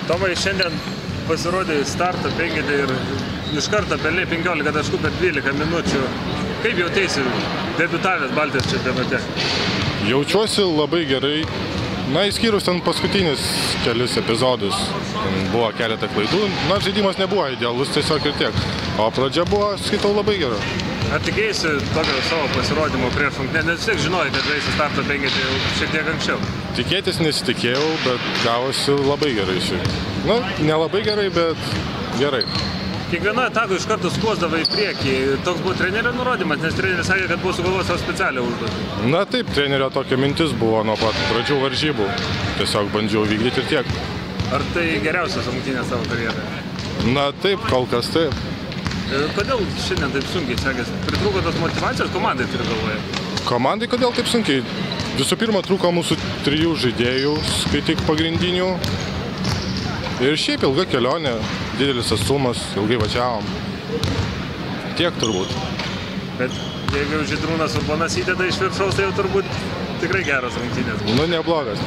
Tomai, šiandien pasirodė starto penkete ir iš karto pelnė 15 taškų per 12 minučių. Kaip jautėsi debiutavęs Baltijos čempionate? Jaučiuosi labai gerai. Na, išskyrus ten paskutinius kelius epizodus. Ten buvo keletą klaidų. Na, žaidimas nebuvo idealus tiesiog ir tiek. O pradžia buvo, skaitau, labai gera. Ar tikėjaisi tokio savo pasirodymo prieš rungtynes? Nes vis tiek žinojai, kad žaisi starto penkete jau šiek tiek anksčiau. Tikėtis nesitikėjau, bet gavosi labai gerai šiaip. Nu, nelabai gerai, bet gerai. Kiekvienoje atakoje iš karto skuosdavo į priekį. Toks buvo trenerio nurodymas, nes treneris sakė, kad buvo sugalvojęs savo specialią užduotį. Na taip, trenerio tokia mintis buvo nuo pat pradžių varžybų. Tiesiog bandžiau vykdyti ir tiek. Ar tai geriausias rungtynės savo karjeroje? Na taip, kol kas taip. Kodėl šiandien taip sunkiai sekėsi? Pritrūko tos motyvacijos komandai, turiu galvoje? Komandai kodėl taip sunkiai? Visų pirma, trūko mūsų 3 žaidėjų, skaityk pagrindinių. Ir šiaip ilga kelionė, didelis atstumas, ilgai važiavom. Tiek turbūt. Bet jeigu Žydrūnas Urbonas įdeda iš viršaus, tai jau turbūt tikrai geros rungtynės. Nu, neblogas.